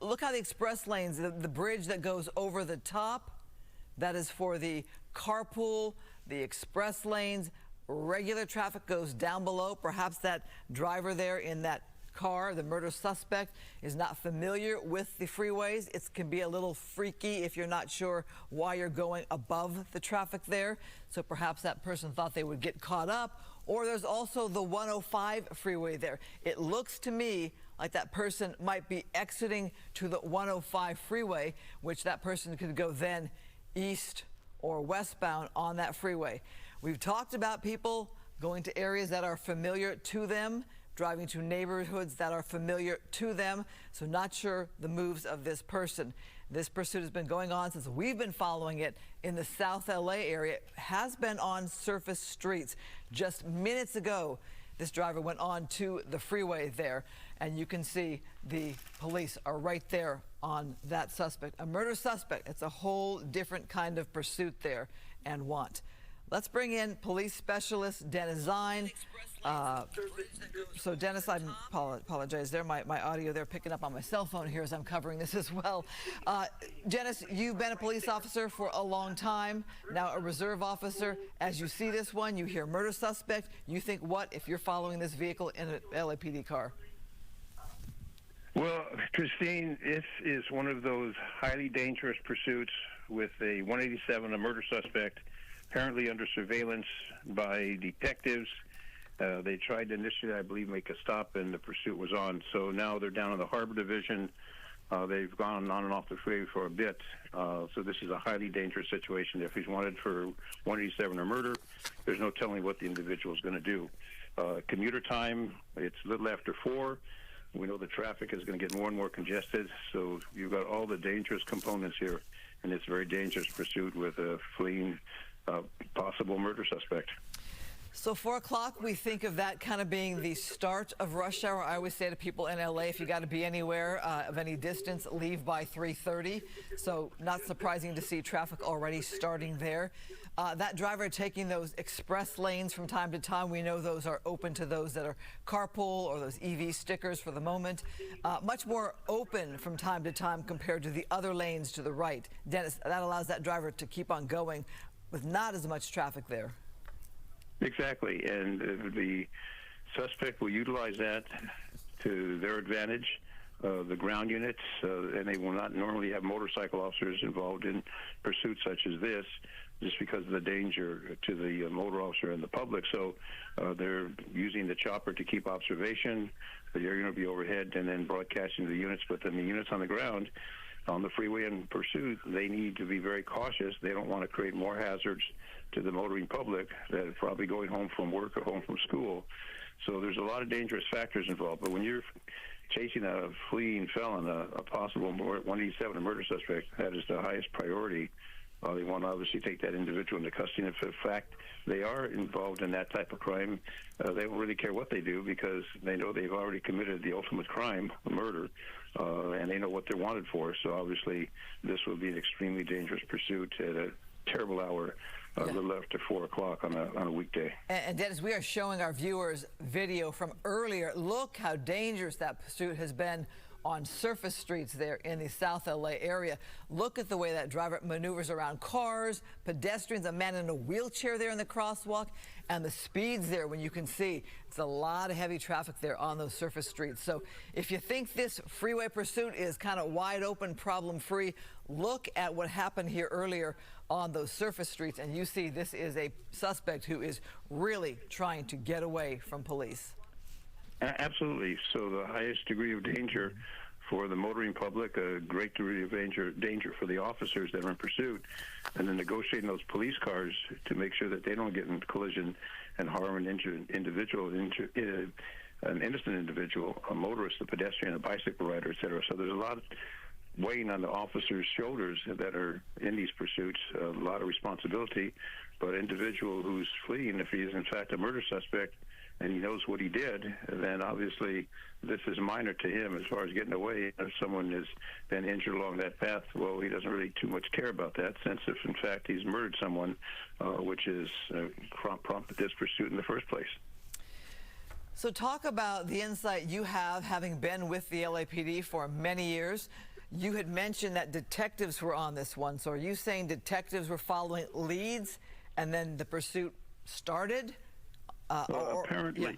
Look how the express lanes, the bridge that goes over the top, that is for the carpool, the express lanes. Regular traffic goes down below. Perhaps that driver there in that car, the murder suspect, is not familiar with the freeways. It can be a little freaky if you're not sure why you're going above the traffic there. So perhaps that person thought they would get caught up. Or there's also the 105 freeway there. It looks to me like that person might be exiting to the 105 freeway, which that person could go then east or westbound on that freeway. We've talked about people going to areas that are familiar to them, driving to neighborhoods that are familiar to them, so not sure the moves of this person. This pursuit has been going on since we've been following it in the South LA area. It has been on surface streets. Just minutes ago, this driver went on to the freeway there, and you can see the police are right there on that suspect. A murder suspect, it's a whole different kind of pursuit there and want. Let's bring in police specialist Dennis Zine. So Dennis, I apologize there. My audio there picking up on my cell phone here as I'm covering this as well. Dennis, you've been a police officer for a long time, now a reserve officer. As you see this one, you hear murder suspect, you think what if you're following this vehicle in an LAPD car? Well, Christine, this is one of those highly dangerous pursuits with a 187, a murder suspect, apparently under surveillance by detectives. They tried to initially, I believe, make a stop, and the pursuit was on. So now they're down in the Harbor Division. They've gone on and off the freeway for a bit. So this is a highly dangerous situation. If he's wanted for 187 or murder, there's no telling what the individual is going to do. Commuter time, it's a little after 4. We know the traffic is going to get more and more congested. So you've got all the dangerous components here, and it's a very dangerous pursuit with a fleeing possible murder suspect. So 4 o'clock, we think of that kind of being the start of rush hour. I always say to people in LA, if you got to be anywhere of any distance, leave by 3:30. So not surprising to see traffic already starting there. That driver taking those express lanes from time to time, we know those are open to those that are carpool or those EV stickers for the moment. Much more open from time to time compared to the other lanes to the right. Dennis, that allows that driver to keep on going with not as much traffic there. Exactly, and the suspect will utilize that to their advantage. The ground units, and they will not normally have motorcycle officers involved in pursuits such as this, just because of the danger to the motor officer and the public. So they're using the chopper to keep observation. They're going to be overhead and then broadcasting to the units, but then the units on the ground, on the freeway in pursuit, they need to be very cautious. They don't want to create more hazards to the motoring public that are probably going home from work or home from school. So there's a lot of dangerous factors involved. But when you're chasing a fleeing felon, a possible 187, a murder suspect, that is the highest priority. They want to obviously take that individual into custody. And if in fact they are involved in that type of crime, they don't really care what they do because they know they've already committed the ultimate crime, murder, and they know what they're wanted for. So obviously this will be an extremely dangerous pursuit at a terrible hour, a little after 4 o'clock on a weekday. And Dennis, we are showing our viewers video from earlier. Look how dangerous that pursuit has been on surface streets there in the South LA area. Look at the way that driver maneuvers around cars, pedestrians, a man in a wheelchair there in the crosswalk, and the speeds there when you can see it's a lot of heavy traffic there on those surface streets. So if you think this freeway pursuit is kind of wide open, problem-free, look at what happened here earlier on those surface streets, and you see this is a suspect who is really trying to get away from police. Absolutely. So the highest degree of danger for the motoring public, a great degree of danger for the officers that are in pursuit, and then negotiating those police cars to make sure that they don't get in collision and harm an injured individual, an innocent individual, a motorist, a pedestrian, a bicycle rider, et cetera. So there's a lot weighing on the officers' shoulders that are in these pursuits, a lot of responsibility, but an individual who's fleeing, if he is in fact a murder suspect, and he knows what he did, then obviously this is minor to him as far as getting away. If someone has been injured along that path, well, he doesn't really too much care about that, since if in fact he's murdered someone, which is prompted this pursuit in the first place. So talk about the insight you have, having been with the LAPD for many years. You had mentioned that detectives were on this one. So are you saying detectives were following leads and then the pursuit started? Apparently,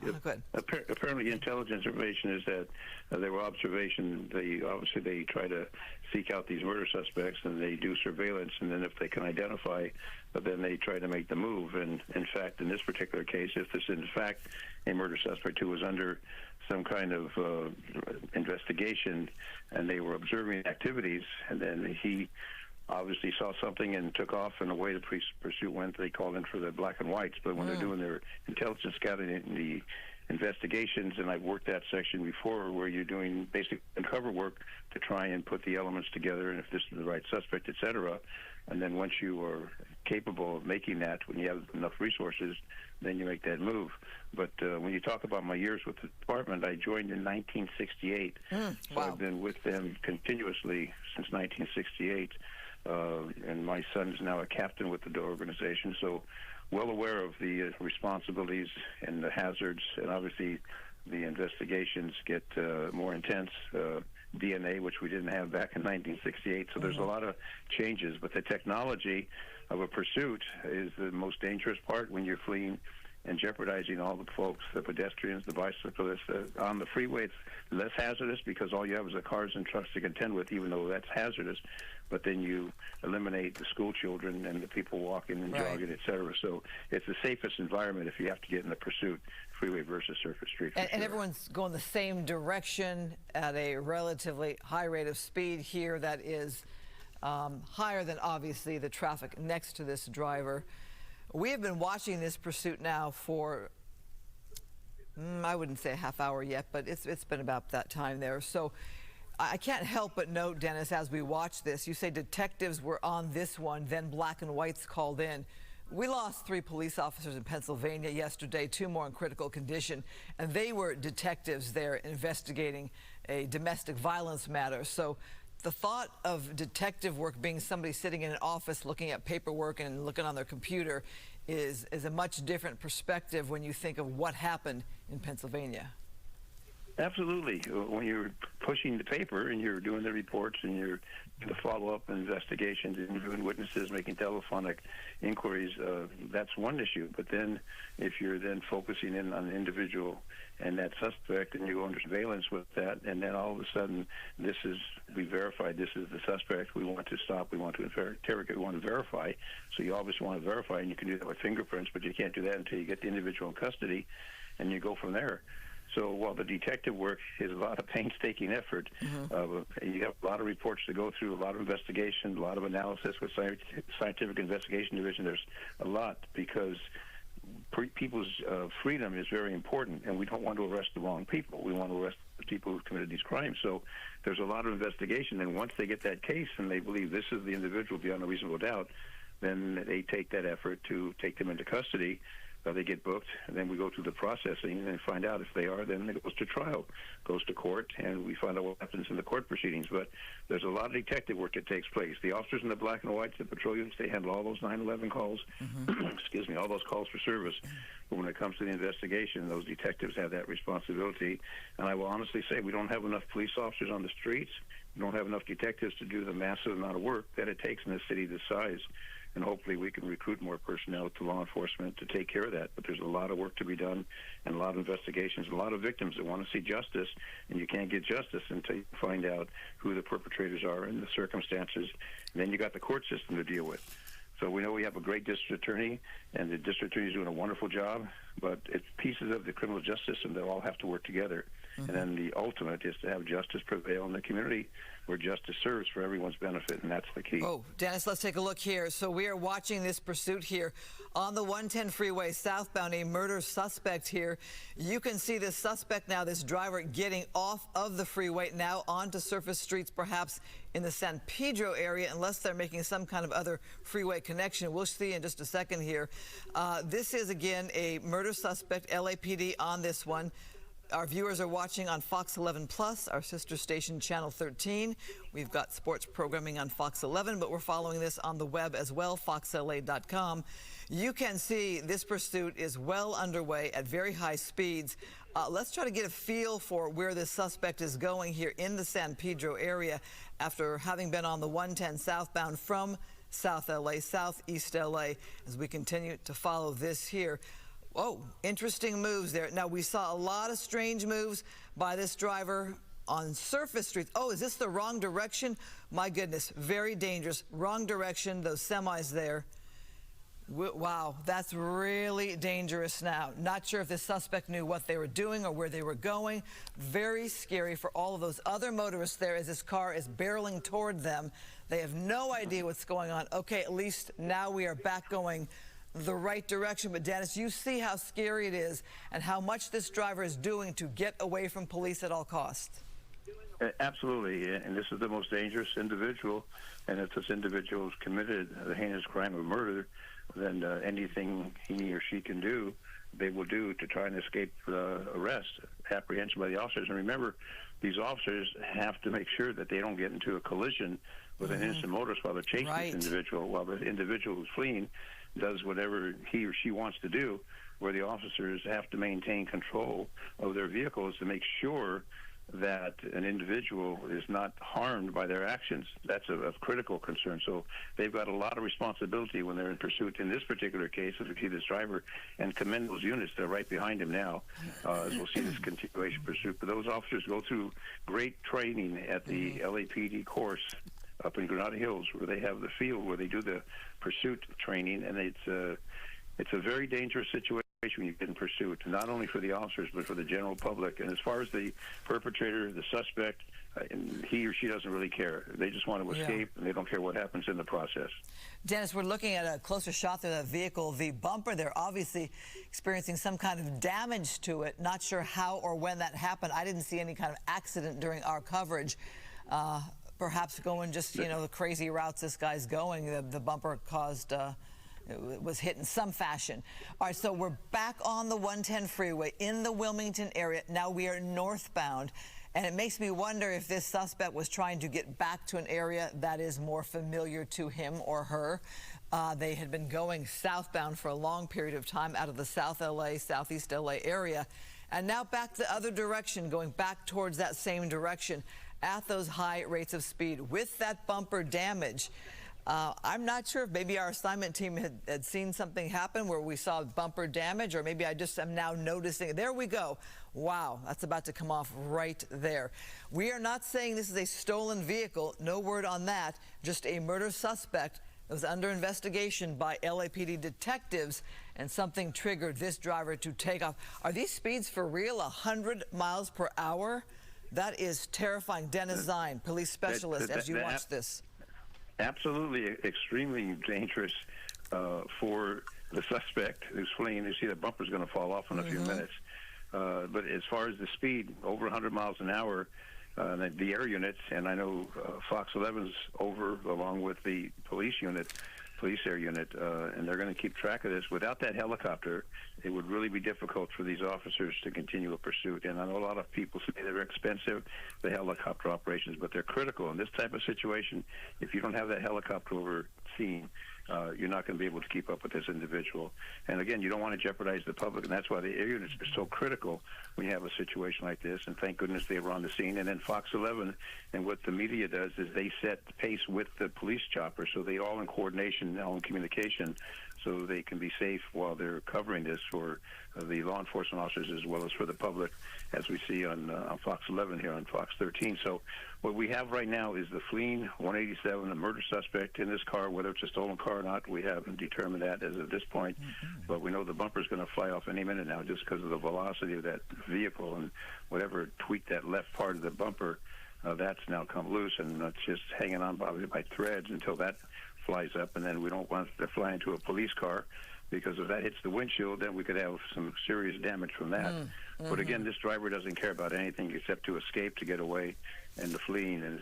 apparently, intelligence information is that there were observations. They try to seek out these murder suspects, and they do surveillance. And then, if they can identify, then they try to make the move. And in fact, in this particular case, if this is in fact a murder suspect who was under some kind of investigation, and they were observing activities, and then he obviously saw something and took off, and away the pursuit went. They called in for the black and whites, but when they're doing their intelligence scouting and the investigations, and I've worked that section before, where you're doing basic uncover work to try and put the elements together, and if this is the right suspect, etc. And then once you are capable of making that, when you have enough resources, then you make that move. But when you talk about my years with the department, I joined in 1968, so wow. I've been with them continuously since 1968. And my son is now a captain with the organization, so well aware of the responsibilities and the hazards, and obviously the investigations get more intense. DNA, which we didn't have back in 1968, so there's a lot of changes, but the technology of a pursuit is the most dangerous part when you're fleeing and jeopardizing all the folks, the pedestrians, the bicyclists. On the freeway, it's less hazardous because all you have is the cars and trucks to contend with, even though that's hazardous. But then you eliminate the school children and the people walking and jogging, et cetera. So it's the safest environment if you have to get in the pursuit, freeway versus surface street. And everyone's going the same direction at a relatively high rate of speed here that is higher than, obviously, the traffic next to this driver. We have been watching this pursuit now for, I wouldn't say a half hour yet, but it's been about that time there. So I can't help but note, Dennis, as we watch this, you say detectives were on this one, then black and whites called in. We lost 3 police officers in Pennsylvania yesterday, 2 more in critical condition, and they were detectives there investigating a domestic violence matter. So the thought of detective work being somebody sitting in an office looking at paperwork and looking on their computer is a much different perspective when you think of what happened in Pennsylvania. Absolutely. When you're pushing the paper and you're doing the reports and you're doing the follow-up investigations, interviewing witnesses, making telephonic inquiries, that's one issue. But then if you're then focusing in on an individual and that suspect, and you go under surveillance with that, and then all of a sudden we verified this is the suspect, we want to stop, we want to interrogate, we want to verify. So you obviously want to verify, and you can do that with fingerprints, but you can't do that until you get the individual in custody, and you go from there. So while the detective work is a lot of painstaking effort, you have a lot of reports to go through, a lot of investigation, a lot of analysis with Scientific Investigation Division. There's a lot because people's freedom is very important, and we don't want to arrest the wrong people. We want to arrest the people who committed these crimes. So there's a lot of investigation, and once they get that case and they believe this is the individual beyond a reasonable doubt, then they take that effort to take them into custody. They get booked, and then we go through the processing and find out if they are. Then it goes to trial, goes to court, and we find out what happens in the court proceedings. But there's a lot of detective work that takes place. The officers in the black and whites, the patrol units, they handle all those 911 calls, excuse me, all those calls for service. But when it comes to the investigation, those detectives have that responsibility. And I will honestly say we don't have enough police officers on the streets. We don't have enough detectives to do the massive amount of work that it takes in a city this size. And hopefully we can recruit more personnel to law enforcement to take care of that. But there's a lot of work to be done and a lot of investigations, a lot of victims that want to see justice, and you can't get justice until you find out who the perpetrators are and the circumstances. And then you got the court system to deal with. So we know we have a great district attorney, and the district attorney is doing a wonderful job, but it's pieces of the criminal justice system that all have to work together. And then the ultimate is to have justice prevail in the community where justice serves for everyone's benefit, and that's the key. Oh, Dennis, let's take a look here. So we are watching this pursuit here on the 110 freeway southbound, a murder suspect here. You can see this suspect now, this driver, getting off of the freeway now onto surface streets, perhaps in the San Pedro area, unless they're making some kind of other freeway connection. We'll see in just a second here. This is, again, a murder suspect, LAPD on this one. our viewers are watching on Fox 11 Plus, our sister station, Channel 13. We've got sports programming on Fox 11, but we're following this on the web as well, foxla.com. You can see this pursuit is well underway at very high speeds. Let's try to get a feel for where this suspect is going here in the San Pedro area after having been on the 110 southbound from South LA, Southeast LA, as we continue to follow this here. Oh, interesting moves there. Now, we saw a lot of strange moves by this driver on surface streets. Oh, is this the wrong direction? My goodness, very dangerous. Wrong direction, those semis there. Wow, that's really dangerous now. Not sure if the suspect knew what they were doing or where they were going. Very scary for all of those other motorists there as this car is barreling toward them. They have no idea what's going on. Okay, at least now we are back going the right direction. But Dennis, you see how scary it is and how much this driver is doing to get away from police at all costs. Absolutely, and this is the most dangerous individual, and if this individual has committed the heinous crime of murder, then anything he or she can do, they will do to try and escape arrest, apprehension by the officers. And remember, these officers have to make sure that they don't get into a collision with an innocent motorist while they're chasing this individual, while the individual who's fleeing does whatever he or she wants to do, where the officers have to maintain control of their vehicles to make sure that an individual is not harmed by their actions. That's of critical concern. So they've got a lot of responsibility when they're in pursuit. In this particular case, as we see this driver, and commend those units, they're right behind him now, as we'll see this continuation pursuit. But those officers go through great training at the LAPD course up in Granada Hills, where they have the field where they do the pursuit training, and it's a very dangerous situation when you get in pursuit, not only for the officers but for the general public. And as far as the perpetrator, the suspect, he or she doesn't really care. They just want to escape, and they don't care what happens in the process. Dennis, we're looking at a closer shot of that vehicle. The bumper, they're obviously experiencing some kind of damage to it. Not sure how or when that happened. I didn't see any kind of accident during our coverage. Perhaps going just, you know, the crazy routes this guy's going, the bumper caused... it was hit in some fashion. All right, so we're back on the 110 freeway in the Wilmington area. Now we are northbound, and it makes me wonder if this suspect was trying to get back to an area that is more familiar to him or her. They had been going southbound for a long period of time out of the South LA, Southeast LA area, and now back the other direction, going back towards that same direction at those high rates of speed with that bumper damage. I'm not sure if maybe our assignment team had seen something happen where we saw bumper damage, or maybe I just am now noticing it. There we go. Wow, that's about to come off right there. We are not saying this is a stolen vehicle. No word on that. Just a murder suspect that was under investigation by LAPD detectives, and something triggered this driver to take off. Are these speeds for real? 100 miles per hour? That is terrifying. Dennis Zine, police specialist, as you watch this. Absolutely extremely dangerous for the suspect who's fleeing. You see the bumper's going to fall off in a few minutes. But as far as the speed, over 100 miles an hour, the air units, and I know Fox 11's over along with the police air unit, and they're going to keep track of this. Without that helicopter, it would really be difficult for these officers to continue a pursuit. And I know a lot of people say they're expensive, the helicopter operations, but they're critical in this type of situation. If you don't have that helicopter over scene, you're not going to be able to keep up with this individual. And again, you don't want to jeopardize the public, and that's why the air units are so critical when you have a situation like this. And thank goodness they were on the scene. And then Fox 11, and what the media does is they set the pace with the police chopper, so they all in coordination, all in communication, so they can be safe while they're covering this for the law enforcement officers as well as for the public, as we see on Fox 11 here on Fox 13. So what we have right now is the fleeing 187, the murder suspect in this car. Whether it's a stolen car or not, we haven't determined that as of this point. But we know the bumper's going to fly off any minute now just because of the velocity of that vehicle, and whatever tweaked that left part of the bumper, that's now come loose, and it's just hanging on probably by threads until that flies up. And then we don't want it to fly into a police car, because if that hits the windshield, then we could have some serious damage from that. But again, this driver doesn't care about anything except to escape, to get away, and the fleeing, and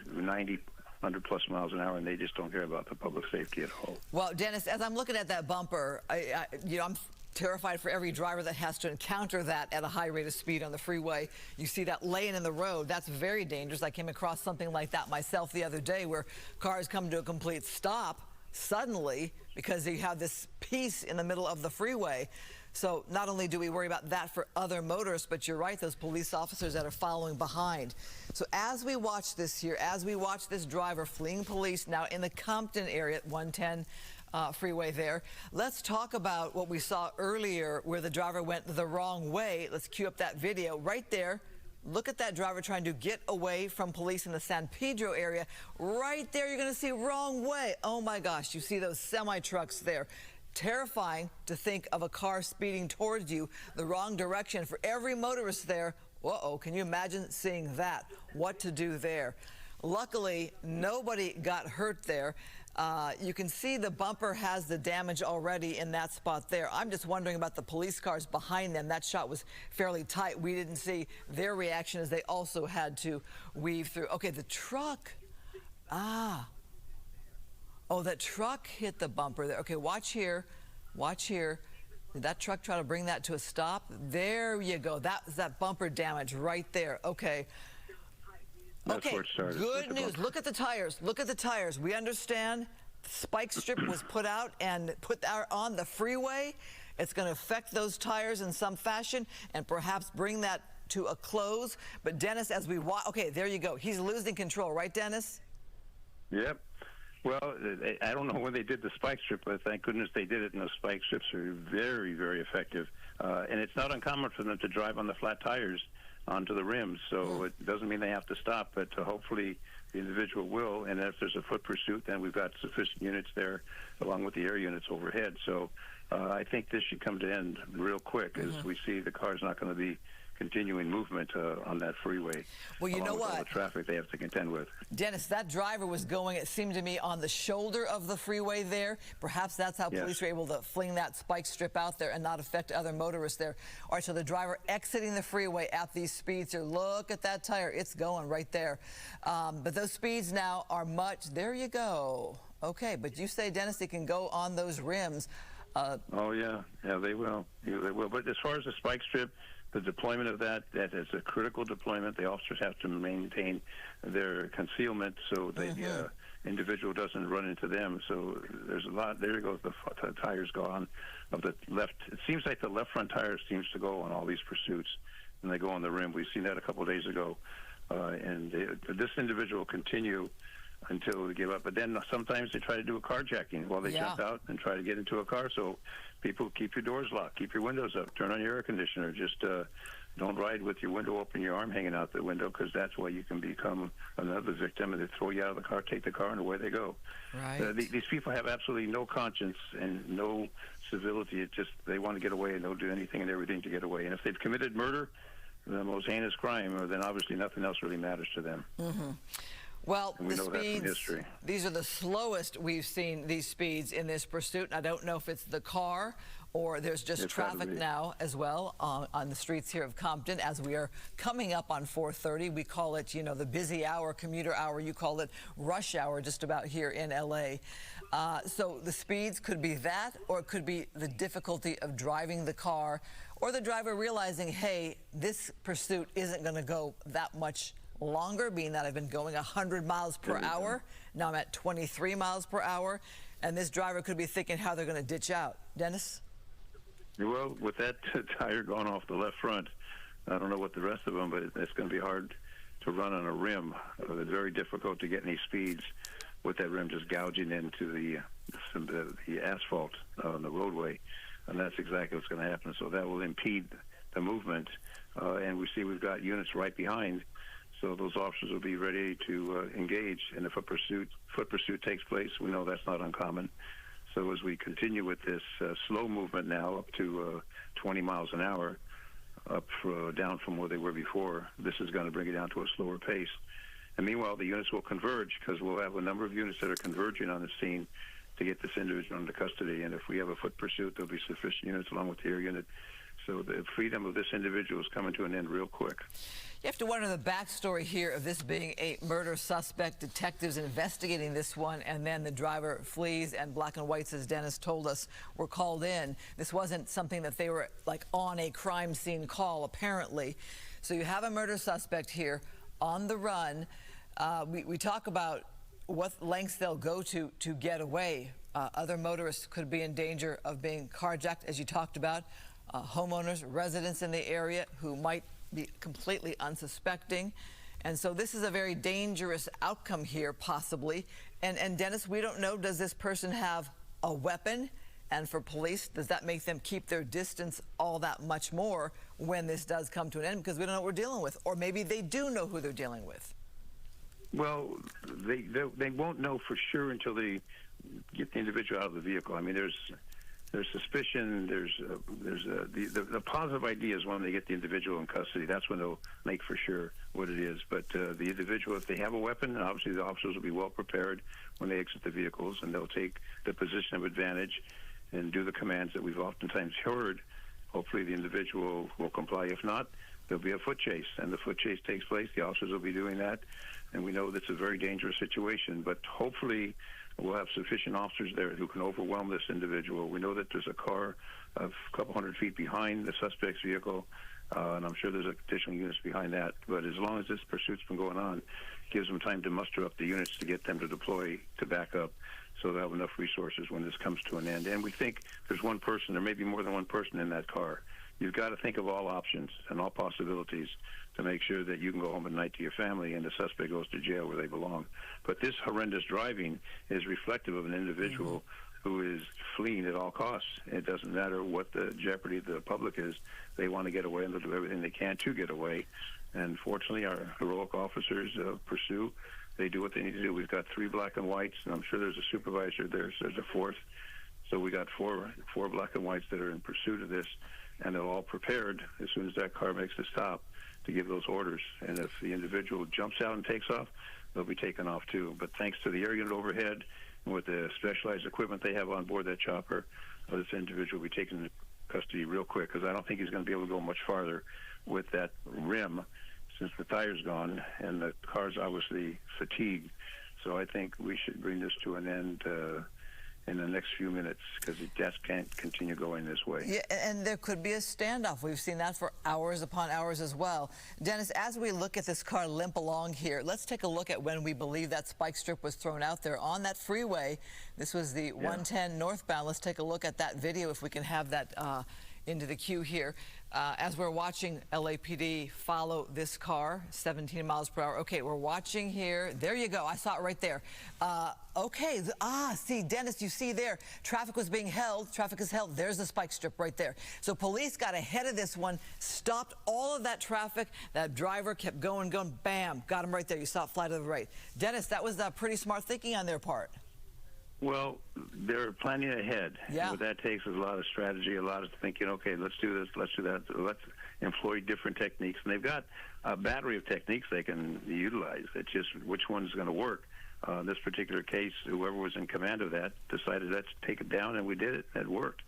100+ miles an hour, and they just don't care about the public safety at all. Well, Dennis, as I'm looking at that bumper, I'm Terrified for every driver that has to encounter that at a high rate of speed on the freeway. You see that laying in the road. That's very dangerous. I came across something like that myself the other day where cars come to a complete stop suddenly because you have this piece in the middle of the freeway. So not only do we worry about that for other motorists, but you're right, those police officers that are following behind. So as we watch this here, as we watch this driver fleeing police now in the Compton area at 110 freeway there, let's talk about what we saw earlier where the driver went the wrong way. Let's cue up that video right there. Look at that driver trying to get away from police in the San Pedro area. Right there, you're going to see wrong way. Oh my gosh, you see those semi-trucks there. Terrifying to think of a car speeding towards you the wrong direction. For every motorist there, uh-oh, can you imagine seeing that? What to do there? Luckily, nobody got hurt there. You can see the bumper has the damage already in that spot there. I'm just wondering about the police cars behind them. That shot was fairly tight. We didn't see their reaction as they also had to weave through. Okay, the truck. Oh, that truck hit the bumper there. Okay, watch here. Watch here. Did that truck try to bring that to a stop? There you go. That was that bumper damage right there. Okay. That's where it started. Good news. Look at the tires. Look at the tires. We understand the spike strip was put out and put out on the freeway. It's going to affect those tires in some fashion and perhaps bring that to a close. But Dennis, as we watch, okay, there you go. He's losing control, right, Dennis? Yep. Well, I don't know when they did the spike strip, but thank goodness they did it, and those spike strips are very, very effective. And it's not uncommon for them to drive on the flat tires onto the rims, so it doesn't mean they have to stop, but hopefully the individual will, and if there's a foot pursuit, then we've got sufficient units there along with the air units overhead. So I think this should come to end real quick as we see the car's not going to be continuing movement on that freeway. Well, you know what? All the traffic they have to contend with. Dennis, that driver was going, it seemed to me, on the shoulder of the freeway there. Perhaps that's how police were able to fling that spike strip out there and not affect other motorists there. All right, so the driver exiting the freeway at these speeds here. Look at that tire. It's going right there. But those speeds now are much, there you go. Okay, but you say, Dennis, they can go on those rims. Oh, yeah. Yeah, they will. Yeah, they will. But as far as the spike strip, the deployment of that is a critical deployment. The officers have to maintain their concealment so the individual doesn't run into them. So there's a lot. There goes the tires go on of the left. It seems like the left front tire seems to go on all these pursuits, and they go on the rim. We've seen that a couple of days ago. This individual will continue until they give up. But then sometimes they try to do a carjacking while they jump out and try to get into a car. So people, keep your doors locked, keep your windows up, turn on your air conditioner. Just don't ride with your window open, your arm hanging out the window, because that's why you can become another victim, and they throw you out of the car, take the car, and away they go. Right. These people have absolutely no conscience and no civility. It's just they want to get away, and they'll do anything and everything to get away. And if they've committed murder, the most heinous crime, then obviously nothing else really matters to them. Well, we know the that from speeds, history. These are the slowest we've seen these speeds in this pursuit. I don't know if it's the car or there's just traffic now as well on the streets here of Compton as we are coming up on 4:30. We call it, you know, the busy hour, commuter hour. You call it rush hour just about here in L.A. So the speeds could be that, or it could be the difficulty of driving the car, or the driver realizing, hey, this pursuit isn't going to go that much longer, being that I've been going 100 miles per hour. Now I'm at 23 miles per hour, and this driver could be thinking how they're going to ditch out. Dennis? Well, with that tire going off the left front, I don't know what the rest of them, but it's going to be hard to run on a rim. It's very difficult to get any speeds with that rim just gouging into the asphalt on the roadway, and that's exactly what's going to happen. So that will impede the movement, and we see we've got units right behind. So those officers will be ready to engage, and if a foot pursuit takes place, we know that's not uncommon. So as we continue with this slow movement now up to 20 miles an hour, down from where they were before, this is going to bring it down to a slower pace. And meanwhile, the units will converge, because we'll have a number of units that are converging on the scene to get this individual into custody. And if we have a foot pursuit, there'll be sufficient units along with the air unit. So the freedom of this individual is coming to an end real quick. You have to wonder the backstory here of this being a murder suspect. Detectives investigating this one, and then the driver flees, and black and whites, as Dennis told us, were called in. This wasn't something that they were like on a crime scene call, apparently. So you have a murder suspect here on the run. We talk about what lengths they'll go to get away. Other motorists could be in danger of being carjacked, as you talked about. Homeowners, residents in the area who might be completely unsuspecting. And so this is a very dangerous outcome here, possibly. And Dennis, we don't know, does this person have a weapon? And for police, does that make them keep their distance all that much more when this does come to an end? Because we don't know what we're dealing with. Or maybe they do know who they're dealing with. Well, they won't know for sure until they get the individual out of the vehicle. I mean, there's suspicion. The positive idea is when they get the individual in custody. That's when they'll make for sure what it is. But the individual, if they have a weapon, obviously the officers will be well prepared when they exit the vehicles, and they'll take the position of advantage and do the commands that we've oftentimes heard. Hopefully the individual will comply. If not, there'll be a foot chase, and the foot chase takes place. The officers will be doing that, and we know that's a very dangerous situation. But hopefully we'll have sufficient officers there who can overwhelm this individual. We know that there's a car a couple hundred feet behind the suspect's vehicle, and I'm sure there's additional units behind that. But as long as this pursuit's been going on, it gives them time to muster up the units to get them to deploy to back up, so they'll have enough resources when this comes to an end. And we think there's one person, there may be more than one person in that car. You've got to think of all options and all possibilities to make sure that you can go home at night to your family and the suspect goes to jail where they belong. But this horrendous driving is reflective of an individual who is fleeing at all costs. It doesn't matter what the jeopardy of the public is. They want to get away, and they'll do everything they can to get away. And fortunately, our heroic officers pursue. They do what they need to do. We've got 3 black and whites, and I'm sure there's a supervisor there, so there's a 4th. So we got four black and whites that are in pursuit of this, and they're all prepared as soon as that car makes a stop to give those orders. And if the individual jumps out and takes off, they'll be taken off too. But thanks to the air unit overhead and with the specialized equipment they have on board that chopper, this individual will be taken into custody real quick, because I don't think he's going to be able to go much farther with that rim since the tire's gone and the car's obviously fatigued. So I think we should bring this to an end in the next few minutes, because it just can't continue going this way. Yeah, and there could be a standoff. We've seen that for hours upon hours as well. Dennis, as we look at this car limp along here, let's take a look at when we believe that spike strip was thrown out there on that freeway. This was the 110 northbound. Let's take a look at that video if we can have that into the queue here. As we're watching LAPD follow this car, 17 miles per hour. Okay, we're watching here. There you go. I saw it right there. Okay. See, Dennis, you see there, traffic was being held. Traffic is held. There's the spike strip right there. So police got ahead of this one, stopped all of that traffic. That driver kept going, bam, got him right there. You saw it fly to the right. Dennis, that was pretty smart thinking on their part. Well, they're planning ahead. Yeah. What that takes is a lot of strategy, a lot of thinking, okay, let's do this, let's do that, let's employ different techniques. And they've got a battery of techniques they can utilize. It's just which one's going to work. In this particular case, whoever was in command of that decided, let's take it down, and we did it. It worked.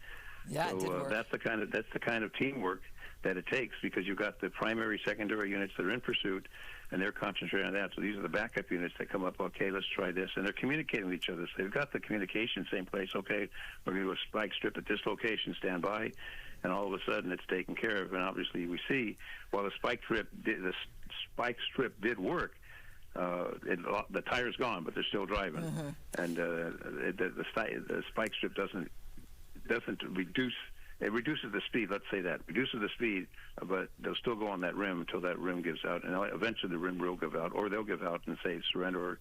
Yeah, so it did work. that's the kind of teamwork that it takes, because you've got the primary, secondary units that are in pursuit, and they're concentrating on that. So these are the backup units that come up, okay, let's try this. And they're communicating with each other. So they've got the communication same place, okay, we're going to do a spike strip at this location, stand by, and all of a sudden it's taken care of. And obviously we see, while the spike strip did work, the tire's gone, but they're still driving. And the spike strip doesn't reduce. It reduces the speed, let's say that. Reduces the speed, but they'll still go on that rim until that rim gives out. And eventually the rim will give out, or they'll give out and say surrender. Or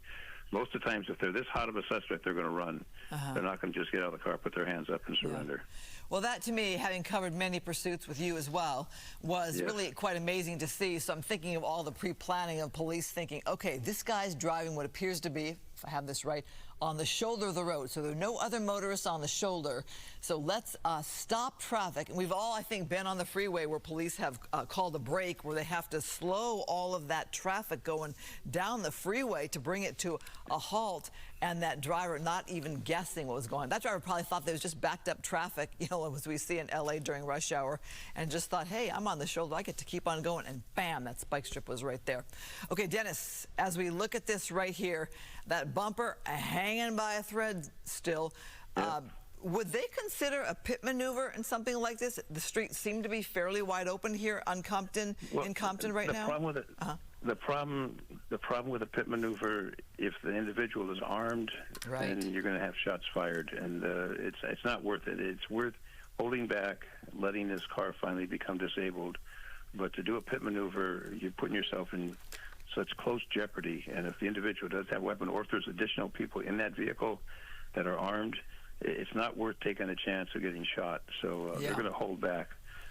most of the times, if they're this hot of a suspect, they're going to run. They're not going to just get out of the car, put their hands up and surrender. Well, that to me, having covered many pursuits with you as well, was really quite amazing to see. So I'm thinking of all the pre-planning of police thinking, okay, this guy's driving what appears to be, if I have this right, on the shoulder of the road. So there are no other motorists on the shoulder. So let's stop traffic. And we've all, I think, been on the freeway where police have called a brake, where they have to slow all of that traffic going down the freeway to bring it to a halt. and that driver not even guessing what was going on. That driver probably thought there was just backed up traffic, you know, as we see in LA during rush hour, and just thought, hey, I'm on the shoulder, I get to keep on going, and bam, that spike strip was right there. Okay, Dennis, as we look at this right here, that bumper hanging by a thread still, would they consider a pit maneuver in something like this? The streets seem to be fairly wide open here on Compton, in Compton right now. Problem with it, the problem with a pit maneuver, if the individual is armed, then you're going to have shots fired, and it's not worth it. It's worth holding back, letting this car finally become disabled. But to do a pit maneuver, you're putting yourself in such close jeopardy. And if the individual does have a weapon, or if there's additional people in that vehicle that are armed, it's not worth taking a chance of getting shot. So they're going to hold back.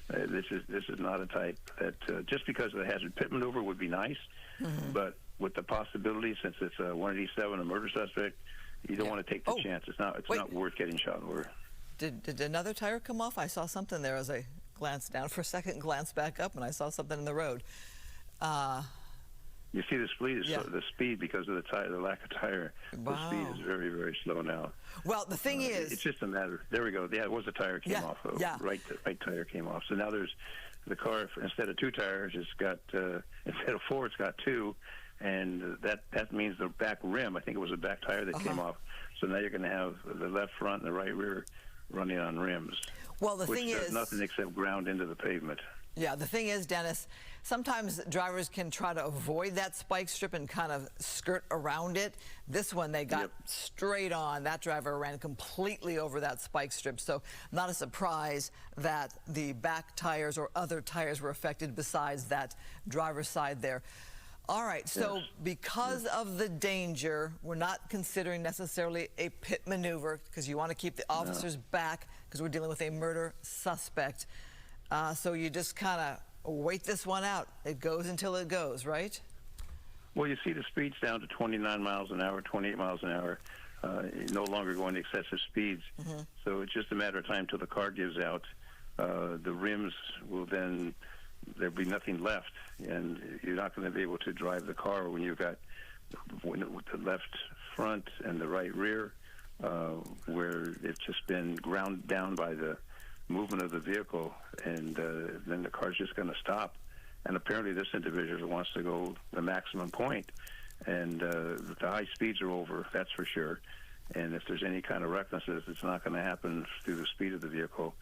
This is not a type that just because of the hazard. Pit maneuver would be nice, but with the possibility, since it's a 187, a murder suspect, you don't want to take the chance. It's not worth getting shot over. Did another tire come off? I saw something there as I glanced down for a second, glanced back up, and I saw something in the road. You see the speed because of the lack of tire. Wow. The speed is very, very slow now. Well, the thing is, it's just a matter. There we go. Yeah, it was a tire came off. Right tire came off. So now there's the car, instead of 2 tires, it's got instead of 4, it's got 2, and that means the back rim. I think it was a back tire that came off. So now you're going to have the left front and the right rear running on rims. Well, the thing is, which does nothing except ground into the pavement. Yeah, the thing is, Dennis, sometimes drivers can try to avoid that spike strip and kind of skirt around it. This one, they got straight on. That driver ran completely over that spike strip. So not a surprise that the back tires or other tires were affected besides that driver's side there. All right, so because of the danger, we're not considering necessarily a pit maneuver because you want to keep the officers back because we're dealing with a murder suspect. So you just kind of wait this one out. It goes until it goes, right? Well, you see the speeds down to 29 miles an hour, 28 miles an hour, no longer going to excessive speeds. So it's just a matter of time till the car gives out. The rims will then, there'll be nothing left, and you're not going to be able to drive the car when you've got with the left front and the right rear, where it's just been ground down by the movement of the vehicle, and then the car's just going to stop. And apparently this individual wants to go the maximum point, and the high speeds are over, that's for sure. And if there's any kind of recklessness, it's not going to happen through the speed of the vehicle,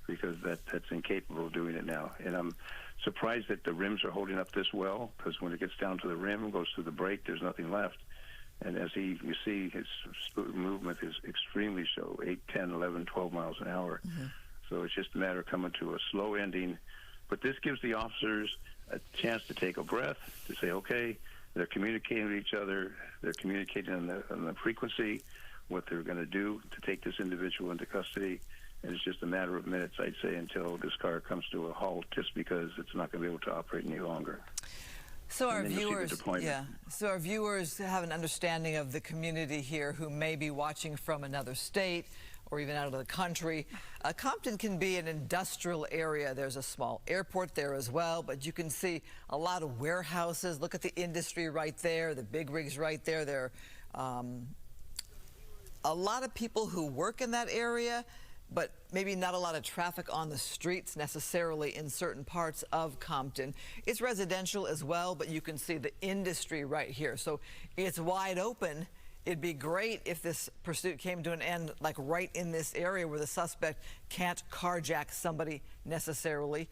because that's incapable of doing it now. And I'm surprised that the rims are holding up this well, because when it gets down to the rim, goes through the brake, there's nothing left. And as you see, his movement is extremely slow, 8, 10, 11, 12 miles an hour. So it's just a matter of coming to a slow ending. But this gives the officers a chance to take a breath, to say, okay, they're communicating with each other, they're communicating on the frequency, what they're going to do to take this individual into custody. And it's just a matter of minutes, I'd say, until this car comes to a halt, just because it's not going to be able to operate any longer. So our viewers have an understanding of the community here who may be watching from another state or even out of the country. Compton can be an industrial area. There's a small airport there as well, but you can see a lot of warehouses. Look at the industry right there, the big rigs right there. There are a lot of people who work in that area, but maybe not a lot of traffic on the streets necessarily in certain parts of Compton. It's residential as well, but you can see the industry right here. So it's wide open. It'd be great if this pursuit came to an end, like right in this area where the suspect can't carjack somebody necessarily,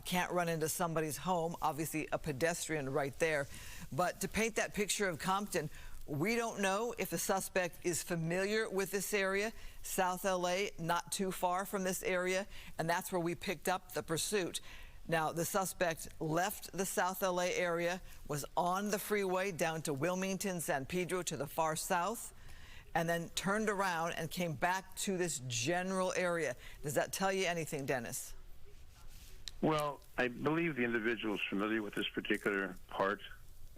can't run into somebody's home, obviously a pedestrian right there. But to paint that picture of Compton, we don't know if the suspect is familiar with this area. South LA, not too far from this area, and that's where we picked up the pursuit. Now, the suspect left the South LA area, was on the freeway down to Wilmington, San Pedro to the far south, and then turned around and came back to this general area. Does that tell you anything, Dennis? Well, I believe the individual is familiar with this particular part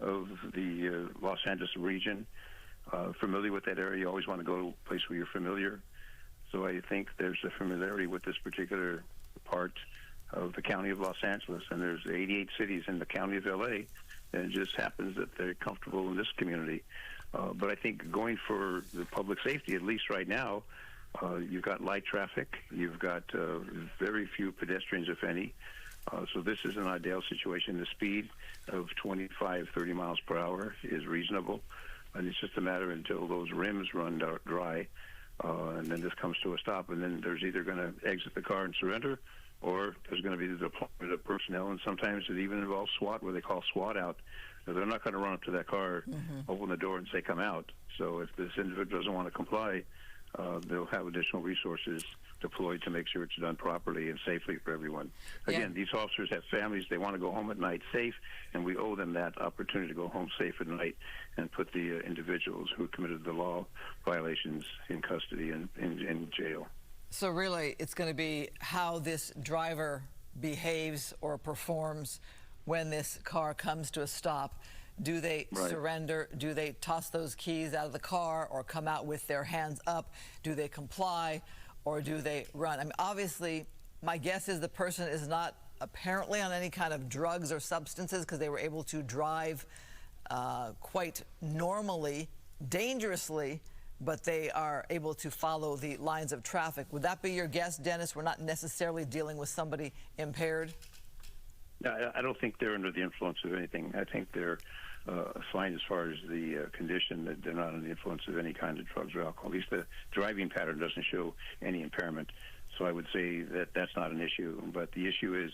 of the Los Angeles region, familiar with that area. You always want to go to a place where you're familiar. So I think there's a familiarity with this particular part of the county of Los Angeles, and there's 88 cities in the county of LA, and it just happens that they're comfortable in this community. But I think going for the public safety, at least right now, you've got light traffic, you've got very few pedestrians, if any. So this is an ideal situation. The speed of 25, 30 miles per hour is reasonable. And it's just a matter until those rims run dry, and then this comes to a stop, and then there's either going to exit the car and surrender, or there's going to be the deployment of personnel, and sometimes it even involves SWAT, where they call SWAT out. Now, they're not going to run up to that car, open the door, and say, come out. So if this individual doesn't want to comply, they'll have additional resources deployed to make sure it's done properly and safely for everyone. Again, these officers have families. They want to go home at night safe, and we owe them that opportunity to go home safe at night and put the individuals who committed the law violations in custody and in jail. So really, it's going to be how this driver behaves or performs when this car comes to a stop. Do they surrender? Do they toss those keys out of the car or come out with their hands up? Do they comply or do they run? I mean, obviously, my guess is the person is not apparently on any kind of drugs or substances, because they were able to drive quite normally, dangerously, but they are able to follow the lines of traffic. Would that be your guess, Dennis? We're not necessarily dealing with somebody impaired? No, I don't think they're under the influence of anything. I think they're fine as far as the condition, that they're not under the influence of any kind of drugs or alcohol. At least the driving pattern doesn't show any impairment. So I would say that that's not an issue. But the issue is,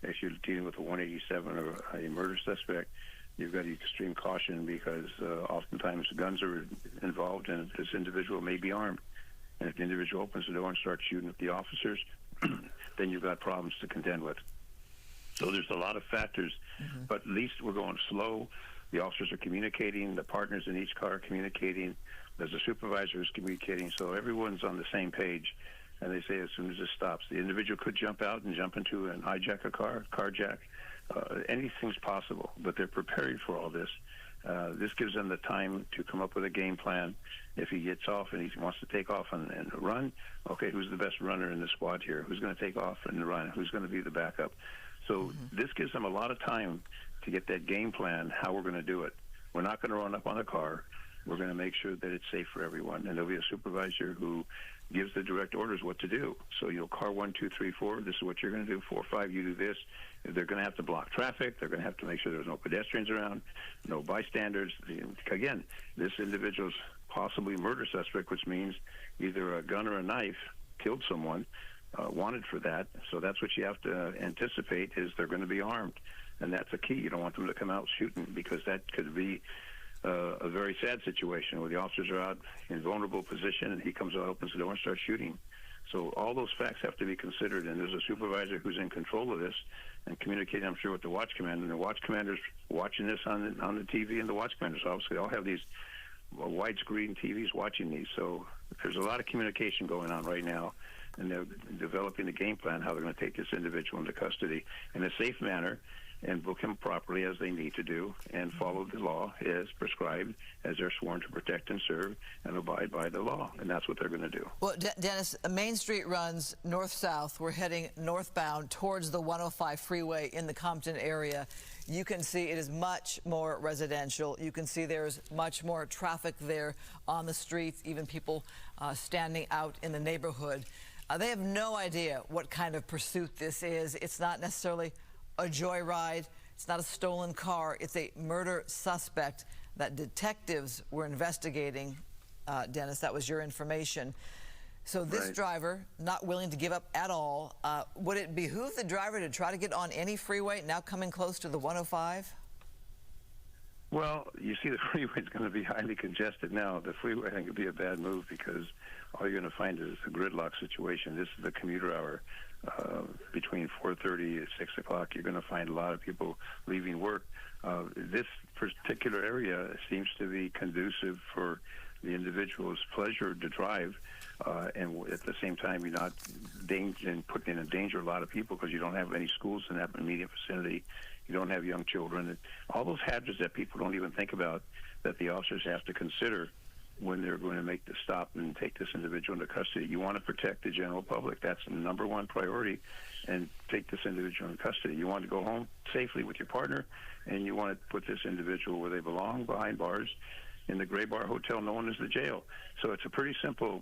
if you're dealing with a 187 or a murder suspect, you've got extreme caution, because oftentimes guns are involved, and this individual may be armed. And if the individual opens the door and starts shooting at the officers, then you've got problems to contend with. So there's a lot of factors, but at least we're going slow. The officers are communicating. The partners in each car are communicating. There's a supervisor who's communicating. So everyone's on the same page. And they say as soon as this stops, the individual could jump out and jump into and hijack a car, carjack. Anything's possible, but they're preparing for all this. This gives them the time to come up with a game plan. If he gets off and he wants to take off and run, okay, who's the best runner in the squad here? Who's going to take off and run? Who's going to be the backup? So this gives them a lot of time to get that game plan, how we're going to do it. We're not going to run up on the car. We're going to make sure that it's safe for everyone. And there'll be a supervisor who gives the direct orders what to do. So, car 1, 2, 3, 4, this is what you're going to do. 4, 5, you do this. They're going to have to block traffic. They're going to have to make sure there's no pedestrians around, no bystanders. Again, this individual's possibly murder suspect, which means either a gun or a knife, killed someone, wanted for that. So that's what you have to anticipate, is they're going to be armed. And that's a key. You don't want them to come out shooting, because that could be a very sad situation where the officers are out in vulnerable position and he comes out, opens the door, and starts shooting. So all those facts have to be considered, and there's a supervisor who's in control of this and communicating, I'm sure, with the watch commander. And the watch commander's watching this on the TV, and the watch commanders obviously all have these widescreen TVs watching these. So there's a lot of communication going on right now, and they're developing a game plan how they're going to take this individual into custody in a safe manner and book him properly as they need to do, and follow the law as prescribed, as they're sworn to protect and serve and abide by the law. And that's what they're going to do. Well, Dennis, Main Street runs north-south. We're heading northbound towards the 105 freeway in the Compton area. You can see it is much more residential. You can see there's much more traffic there on the streets, even people standing out in the neighborhood. They have no idea what kind of pursuit this is. It's not necessarily a joyride. It's not a stolen car. It's a murder suspect that detectives were investigating. Dennis, that was your information. So this driver, not willing to give up at all. Would it behoove the driver to try to get on any freeway now coming close to the 105? Well, you see, the freeway is going to be highly congested now. The freeway, I think, would be a bad move, because all you're going to find is a gridlock situation. This is the commuter hour. Between 4:30 and 6 o'clock, you're going to find a lot of people leaving work. This particular area seems to be conducive for the individual's pleasure to drive, and at the same time, you're not putting in danger a lot of people, because you don't have any schools in that immediate vicinity. You don't have young children. All those hazards that people don't even think about, that the officers have to consider when they're going to make the stop and take this individual into custody. You want to protect the general public. That's the number one priority, and take this individual in custody. You want to go home safely with your partner, and you want to put this individual where they belong, behind bars, in the Gray Bar Hotel known as the jail. So it's a pretty simple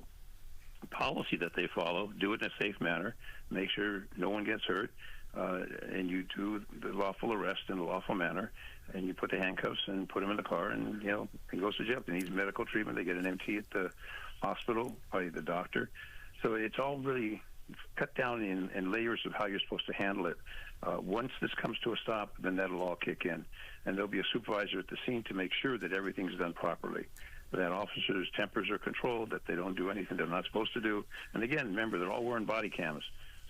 policy that they follow. Do it in a safe manner, make sure no one gets hurt, and you do the lawful arrest in a lawful manner, and you put the handcuffs and put him in the car, and he goes to jail. If he needs medical treatment, they get an MT at the hospital by the doctor. So it's all really cut down in layers of how you're supposed to handle it. Once this comes to a stop, then that'll all kick in, and there'll be a supervisor at the scene to make sure that everything's done properly, that officers' tempers are controlled, that they don't do anything they're not supposed to do. And again, remember, they're all wearing body cams,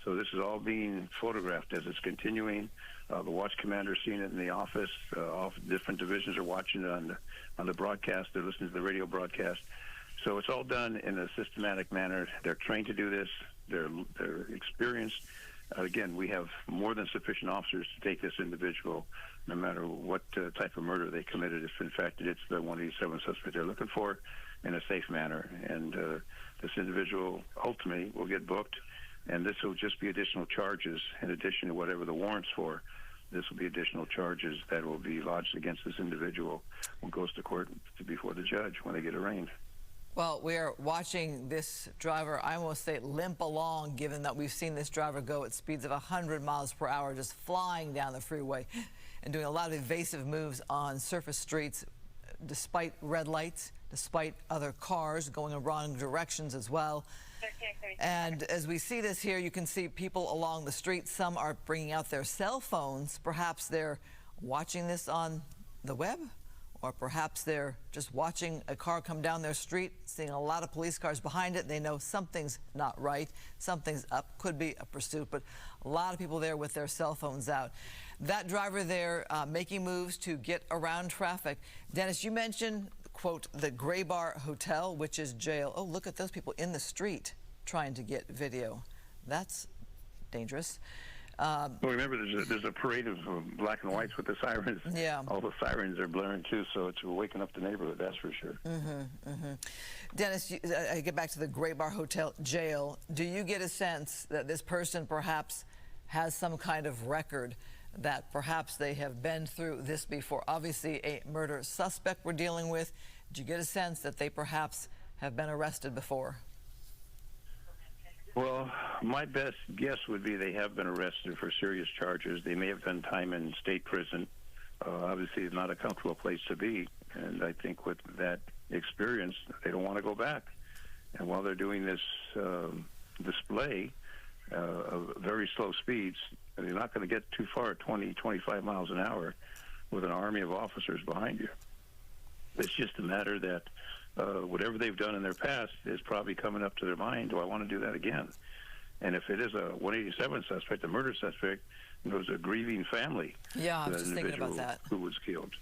so this is all being photographed as it's continuing. The watch commander's seeing it in the office. All different divisions are watching it on the broadcast. They're listening to the radio broadcast. So it's all done in a systematic manner. They're trained to do this. They're experienced. Again, we have more than sufficient officers to take this individual, no matter what type of murder they committed, if in fact it's the 187 suspect they're looking for, in a safe manner. And this individual ultimately will get booked, and this will just be additional charges in addition to whatever the warrant's for. This will be additional charges that will be lodged against this individual when it goes to court before the judge when they get arraigned. Well, we are watching this driver, I almost say, limp along, given that we've seen this driver go at speeds of 100 miles per hour, just flying down the freeway and doing a lot of evasive moves on surface streets, despite red lights, despite other cars going in wrong directions as well. And as we see this here, you can see people along the street. Some are bringing out their cell phones. Perhaps they're watching this on the web, or perhaps they're just watching a car come down their street, seeing a lot of police cars behind it. They know something's not right, something's up, could be a pursuit, but a lot of people there with their cell phones out. That driver there making moves to get around traffic. Dennis, you mentioned, quote, the Gray Bar Hotel, which is jail. Oh, look at those people in the street trying to get video. That's dangerous. Well, remember, there's a parade of black and whites with the sirens. Yeah. All the sirens are blaring, too, so it's waking up the neighborhood, that's for sure. Dennis, I get back to the Gray Bar Hotel jail. Do you get a sense that this person perhaps has some kind of record, that perhaps they have been through this before? Obviously, a murder suspect we're dealing with. Do you get a sense that they perhaps have been arrested before? Well, my best guess would be they have been arrested for serious charges. They may have done time in state prison. Obviously, it's not a comfortable place to be. And I think with that experience, they don't want to go back. And while they're doing this display of very slow speeds, they're not going to get too far at 20, 25 miles an hour with an army of officers behind you. It's just a matter that whatever they've done in their past is probably coming up to their mind. Do I want to do that again? And if it is a 187 suspect, a murder suspect, it was a grieving family. Yeah, I was just thinking about that. Who was killed.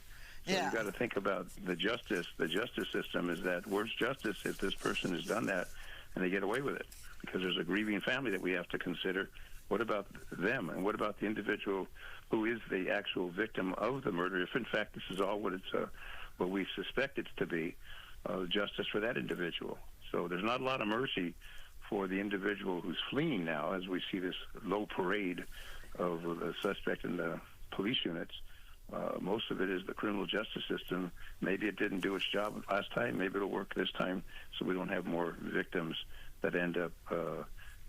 So yeah. You've got to think about the justice. The justice system is that where's justice if this person has done that and they get away with it? Because there's a grieving family that we have to consider. What about them? And what about the individual who is the actual victim of the murder? If in fact this is all what we suspect it to be, justice for that individual. So there's not a lot of mercy for the individual who's fleeing now, as we see this low parade of the suspect in the police units. Most of it is the criminal justice system. Maybe it didn't do its job last time. Maybe it'll work this time, so we don't have more victims that end up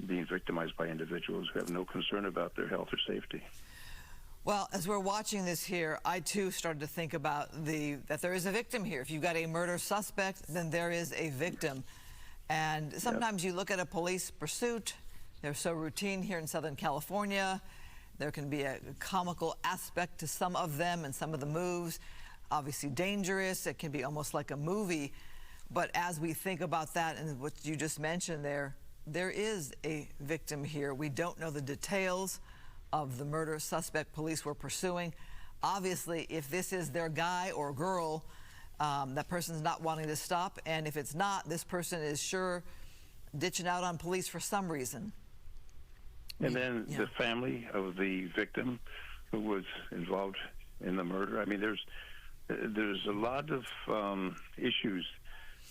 being victimized by individuals who have no concern about their health or safety. Well, as we're watching this here, I too started to think about that there is a victim here. If you've got a murder suspect, then there is a victim. And sometimes you look at a police pursuit, they're so routine here in Southern California. There can be a comical aspect to some of them and some of the moves. Obviously dangerous, it can be almost like a movie. But as we think about that and what you just mentioned there is a victim here. We don't know the details of the murder suspect police were pursuing. Obviously, if this is their guy or girl, that person's not wanting to stop. And if it's not, this person is sure ditching out on police for some reason. And then the family of the victim who was involved in the murder. I mean, there's a lot of issues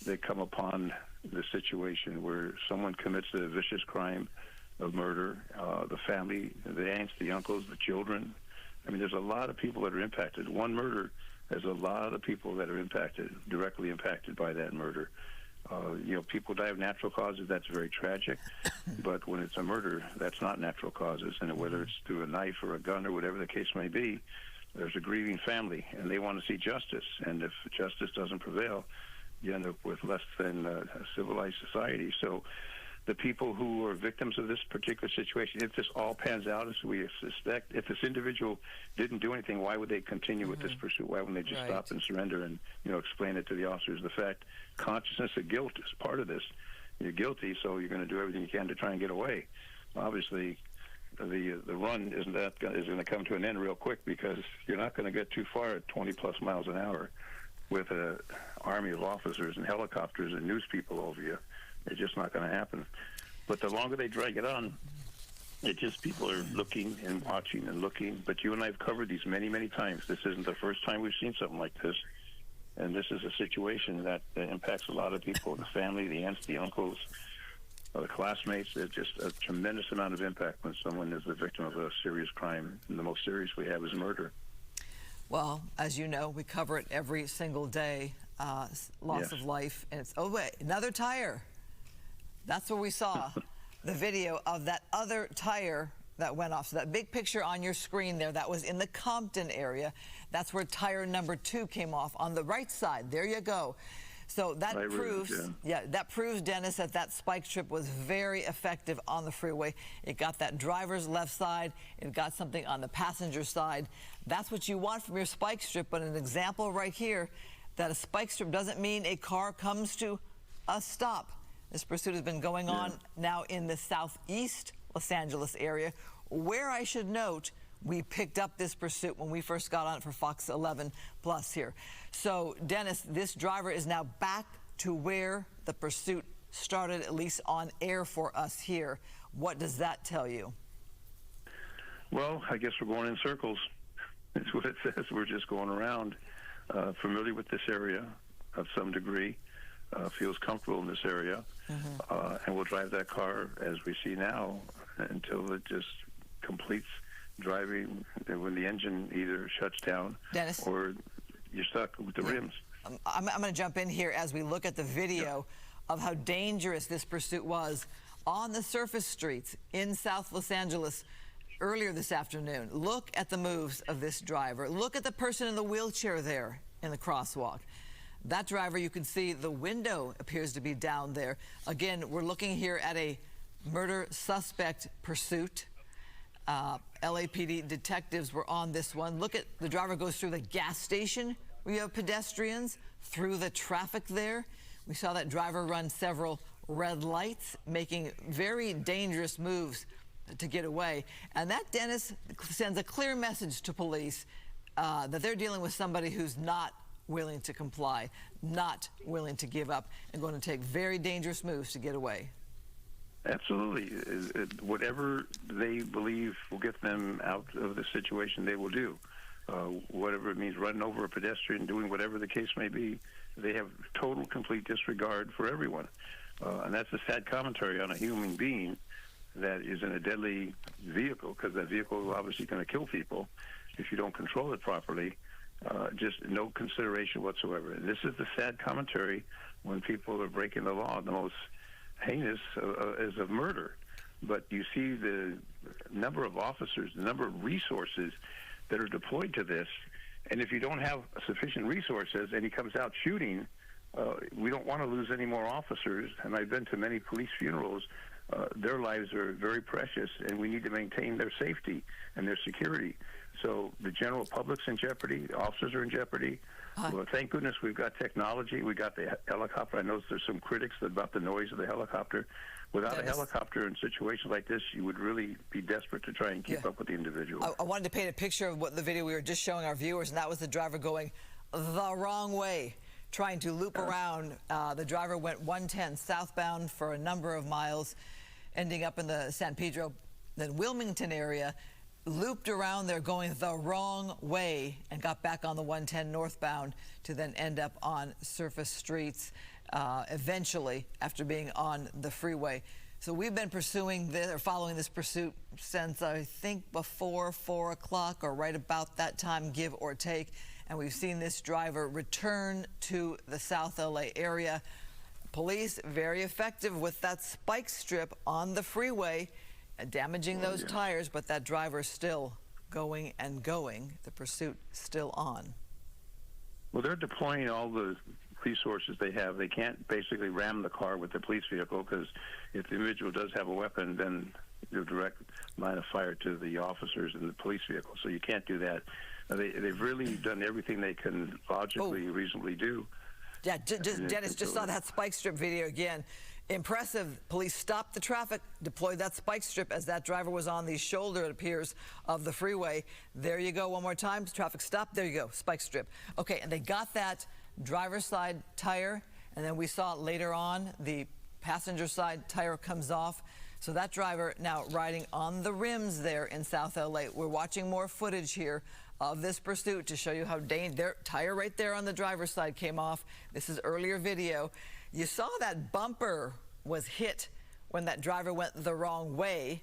that come upon the situation where someone commits a vicious crime of murder, the family, the aunts, the uncles, the children. I mean, there's a lot of people that are impacted. One murder There's a lot of people that are directly impacted by that murder. People die of natural causes. That's very tragic. But when it's a murder, that's not natural causes. And whether it's through a knife or a gun or whatever the case may be, there's a grieving family, and they want to see justice. And if justice doesn't prevail, you end up with less than a civilized society. So the people who are victims of this particular situation, if this all pans out as we suspect, if this individual didn't do anything, why would they continue with this pursuit? Why wouldn't they just stop and surrender and, explain it to the officers? The fact, consciousness of guilt is part of this. You're guilty, so you're going to do everything you can to try and get away. Obviously, the run is going to come to an end real quick, because you're not going to get too far at 20-plus miles an hour with an army of officers and helicopters and news people over you. It's just not going to happen. But the longer they drag it on, people are looking and watching and looking. But you and I have covered these many, many times. This isn't the first time we've seen something like this. And this is a situation that impacts a lot of people, the family, the aunts, the uncles, the classmates. There's just a tremendous amount of impact when someone is the victim of a serious crime. And the most serious we have is murder. Well, as you know, we cover it every single day, loss of life. And it's, oh, wait, another tire. That's where we saw the video of that other tire that went off. So that big picture on your screen there, that was in the Compton area. That's where tire number 2 came off on the right side. There you go. So that that proves, Dennis, that spike strip was very effective on the freeway. It got that driver's left side. It got something on the passenger side. That's what you want from your spike strip. But an example right here, that a spike strip doesn't mean a car comes to a stop. This pursuit has been going on now in the southeast Los Angeles area, where I should note we picked up this pursuit when we first got on it for Fox 11 Plus here. So, Dennis, this driver is now back to where the pursuit started, at least on air for us here. What does that tell you? Well, I guess we're going in circles. That's what it says. We're just going around. Familiar with this area of some degree. Feels comfortable in this area, and we'll drive that car as we see now until it just completes driving, when the engine either shuts down, Dennis, or you're stuck with the rims. I'm going to jump in here as we look at the video of how dangerous this pursuit was on the surface streets in South Los Angeles earlier this afternoon. Look at the moves of this driver. Look at the person in the wheelchair there in the crosswalk. That driver, you can see the window appears to be down there. Again, we're looking here at a murder suspect pursuit. LAPD detectives were on this one. Look at the driver goes through the gas station where you have pedestrians, through the traffic there. We saw that driver run several red lights, making very dangerous moves to get away. And that, Dennis, sends a clear message to police that they're dealing with somebody who's not willing to comply, not willing to give up, and going to take very dangerous moves to get away. Absolutely. Whatever they believe will get them out of the situation, they will do. Whatever it means, running over a pedestrian, doing whatever the case may be, they have total, complete disregard for everyone. And that's a sad commentary on a human being that is in a deadly vehicle, because that vehicle is obviously going to kill people if you don't control it properly. Just no consideration whatsoever. And this is the sad commentary when people are breaking the law. The most heinous is of murder. But you see the number of officers, the number of resources that are deployed to this. And if you don't have sufficient resources and he comes out shooting, we don't want to lose any more officers. And I've been to many police funerals. Their lives are very precious, and we need to maintain their safety and their security. So the general public's in jeopardy. The officers are in jeopardy. Well, thank goodness we've got technology. We got the helicopter. I know there's some critics about the noise of the helicopter. Without a helicopter in situations like this, you would really be desperate to try and keep up with the individual. I wanted to paint a picture of what the video we were just showing our viewers, and that was the driver going the wrong way, trying to loop around. The driver went 110 southbound for a number of miles, ending up in the San Pedro, then Wilmington area, looped around there going the wrong way and got back on the 110 northbound to then end up on surface streets eventually after being on the freeway. So we've been pursuing this, or following this pursuit since I think before 4 o'clock or right about that time, give or take. And we've seen this driver return to the South LA area. Police very effective with that spike strip on the freeway, damaging those tires, but that driver still going and going. The pursuit still on. Well, they're deploying all the resources they have. They can't basically ram the car with the police vehicle, because if the individual does have a weapon, then you'll direct line of fire to the officers in the police vehicle. So you can't do that. They've really done everything they can logically, reasonably do. Yeah, Dennis just saw that spike strip video again. Impressive. Police stopped the traffic, deployed that spike strip as that driver was on the shoulder, it appears, of the freeway. There you go, one more time. Traffic stopped. There you go, spike strip. Okay, and they got that driver's side tire, and then we saw later on the passenger side tire comes off. So that driver now riding on the rims there in South LA. We're watching more footage here of this pursuit to show you how their tire right there on the driver's side came off. This is earlier video. You saw that bumper was hit when that driver went the wrong way,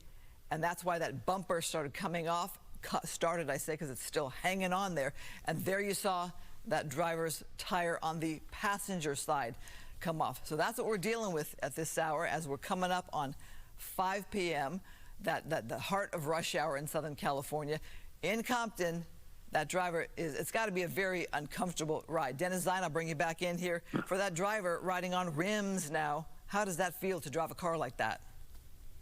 and that's why that bumper started coming off. Started, I say, because it's still hanging on there. And there you saw that driver's tire on the passenger side come off. So that's what we're dealing with at this hour as we're coming up on 5 p.m., the heart of rush hour in Southern California. In Compton, that driver it's got to be a very uncomfortable ride. Dennis Zine, I'll bring you back in here. For that driver riding on rims now, how does that feel to drive a car like that?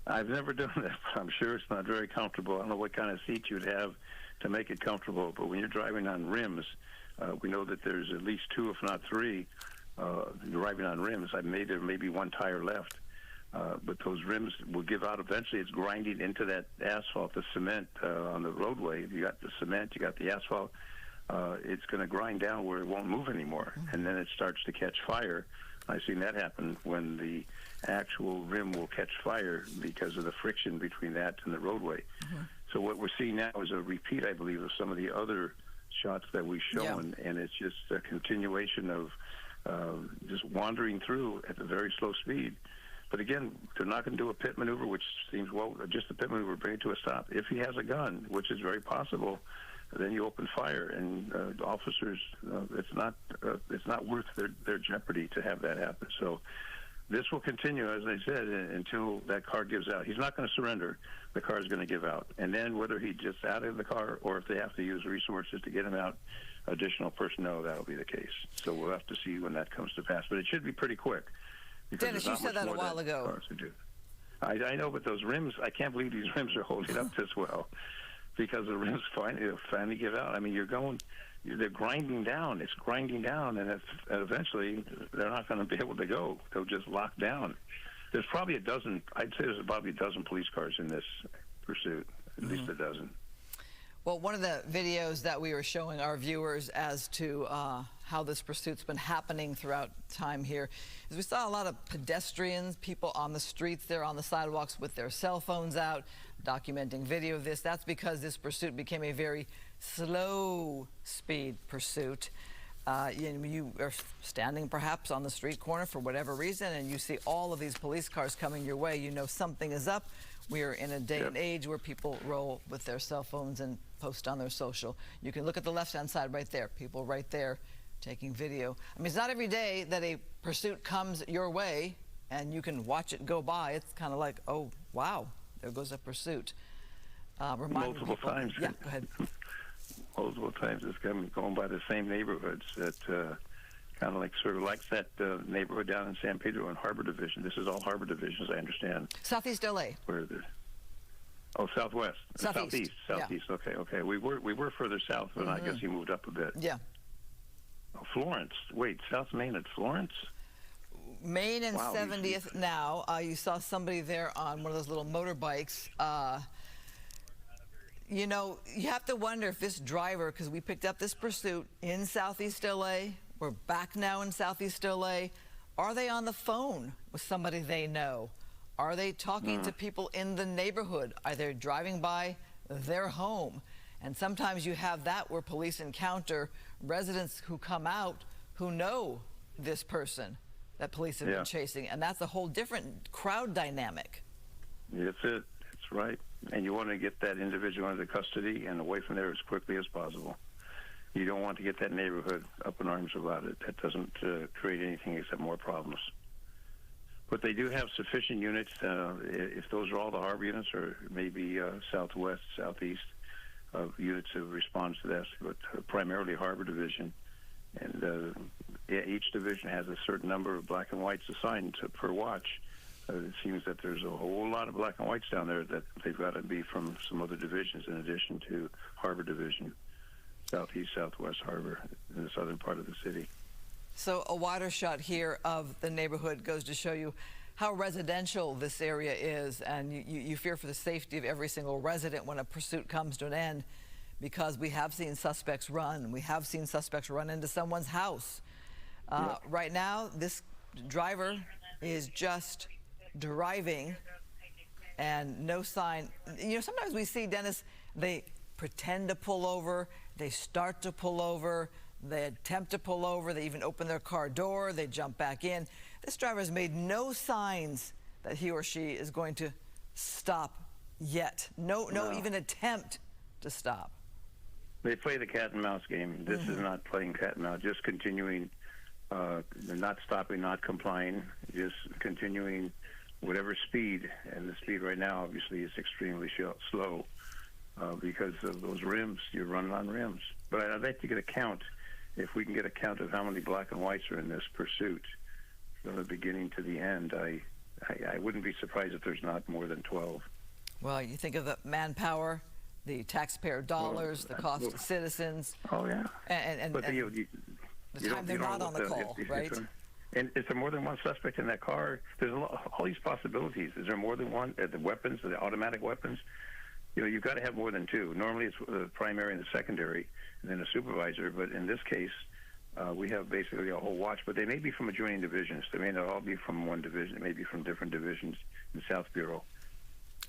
I've never done that, but I'm sure it's not very comfortable. I don't know what kind of seat you'd have to make it comfortable, but when you're driving on rims, we know that there's at least 2, if not 3, driving on rims. I made there maybe 1 tire left. But those rims will give out eventually. It's grinding into that asphalt, the cement on the roadway. You got the cement, you got the asphalt. It's going to grind down where it won't move anymore, and then it starts to catch fire. I've seen that happen when the actual rim will catch fire because of the friction between that and the roadway. So what we're seeing now is a repeat, I believe, of some of the other shots that we've shown, and it's just a continuation of just wandering through at a very slow speed. But again, they're not going to do a pit maneuver, which seems, well, just a pit maneuver, bring it to a stop. If he has a gun, which is very possible, then you open fire, and officers, it's not worth their jeopardy to have that happen. So this will continue, as I said, until that car gives out. He's not going to surrender. The car is going to give out. And then whether he gets out of the car or if they have to use resources to get him out, additional personnel, that'll be the case. So we'll have to see when that comes to pass. But it should be pretty quick. Dennis, you said that a while ago. I know, but those rims, I can't believe these rims are holding up this well, because the rims finally give out. I mean, they're grinding down. It's grinding down, and eventually they're not going to be able to go. They'll just lock down. There's probably a dozen, I'd say there's probably a dozen police cars in this pursuit, at least a dozen. Well, one of the videos that we were showing our viewers as to how this pursuit's been happening throughout time here is we saw a lot of pedestrians, people on the streets there, on the sidewalks with their cell phones out, documenting video of this. That's because this pursuit became a very slow speed pursuit. You are standing perhaps on the street corner for whatever reason, and you see all of these police cars coming your way. You know something is up. We are in a day and age where people roll with their cell phones and post on their social. You can look at the left-hand side right there. People right there taking video. I mean, it's not every day that a pursuit comes your way and you can watch it go by. It's kind of like, oh, wow, there goes a pursuit. Multiple times. Yeah, go ahead. Multiple times it's going by the same neighborhoods that kind of like that neighborhood down in San Pedro in Harbor Division. This is all Harbor Division, as I understand. Southeast LA. Where southwest. Southeast. Yeah. Okay. We were further south, but I guess he moved up a bit. Yeah. Oh, Florence. Wait, South Main at Florence? Main and 70th now. You saw somebody there on one of those little motorbikes. You know, you have to wonder if this driver, because we picked up this pursuit in Southeast LA, we're back now in Southeast LA, are they on the phone with somebody they know? Are they talking to people in the neighborhood? Are they driving by their home? And sometimes you have that where police encounter residents who come out who know this person. that police have been chasing, and that's a whole different crowd dynamic. That's it. That's right. And you want to get that individual into custody and away from there as quickly as possible. You don't want to get that neighborhood up in arms about it. That doesn't create anything except more problems. But they do have sufficient units. If those are all the harbor units, or maybe southwest, southeast units that respond to that, but primarily harbor division. And each division has a certain number of black and whites assigned per watch. It seems that there's a whole lot of black and whites down there that they've got to be from some other divisions in addition to harbor division, southeast, southwest harbor, in the southern part of the city. So a wider shot here of the neighborhood goes to show you how residential this area is, and you fear for the safety of every single resident when a pursuit comes to an end, because we have seen suspects run. We have seen suspects run into someone's house. Right now, this driver is just driving and no sign. You know, sometimes we see, Dennis, they pretend to pull over, they start to pull over, they attempt to pull over, they even open their car door, they jump back in. This driver has made no signs that he or she is going to stop yet. No even attempt to stop. They play the cat and mouse game. This is not playing cat and mouse, just continuing, not stopping, not complying, just continuing whatever speed. And the speed right now, obviously, is extremely slow because of those rims. You're running on rims. But I'd like to get a count, if we can get a count of how many black and whites are in this pursuit from the beginning to the end. I wouldn't be surprised if there's not more than 12. Well, you think of the manpower, the taxpayer dollars, the cost to citizens. Oh, yeah. And but the time they're not on the call, right? And is there more than one suspect in that car? There's all these possibilities. Is there more than one? The weapons, the automatic weapons? You know, you've got to have more than two. Normally it's the primary and the secondary, and then a supervisor. But in this case, we have basically a whole watch. But they may be from adjoining divisions. They may not all be from one division. They may be from different divisions in South Bureau.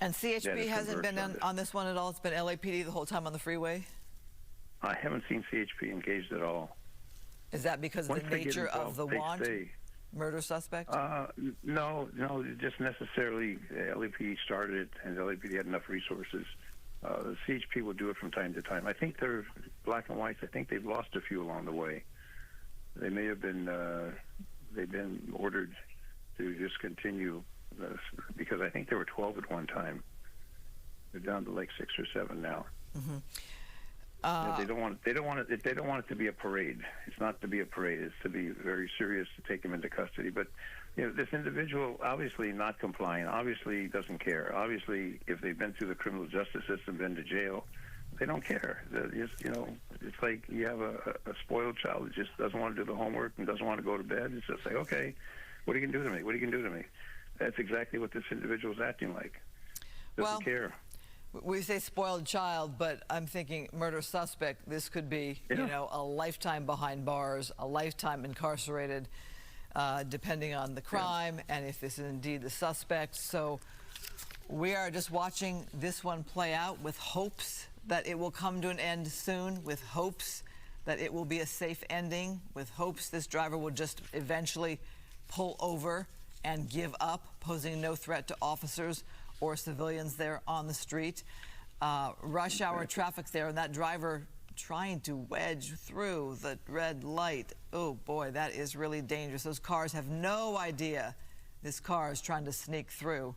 And CHP hasn't been on this one at all? It's been LAPD the whole time on the freeway? I haven't seen CHP engaged at all. Is that because of the nature of the want? Murder suspect? No, just necessarily LAPD started it, and LAPD had enough resources. The CHP will do it from time to time. I think they're black and whites. I think they've lost a few along the way. They may have been, they've been ordered to just continue because I think there were 12 at one time. They're down to like 6 or 7 now. They don't want it to be a parade. It's not to be a parade. It's to be very serious to take him into custody. But you know, this individual obviously not complying. Obviously doesn't care. Obviously, if they've been through the criminal justice system, been to jail, they don't care. You know, it's like you have a spoiled child that just doesn't want to do the homework and doesn't want to go to bed. It's just like, okay, what are you gonna do to me? What are you gonna do to me? That's exactly what this individual is acting like. Doesn't care. We say spoiled child, but I'm thinking murder suspect. This could be, you know, a lifetime behind bars, a lifetime incarcerated, depending on the crime and if this is indeed the suspect. So we are just watching this one play out with hopes that it will come to an end soon, with hopes that it will be a safe ending, with hopes this driver will just eventually pull over and give up, posing no threat to officers or civilians there on the street. Rush hour traffic there, and that driver trying to wedge through the red light. Oh boy, that is really dangerous. Those cars have no idea this car is trying to sneak through.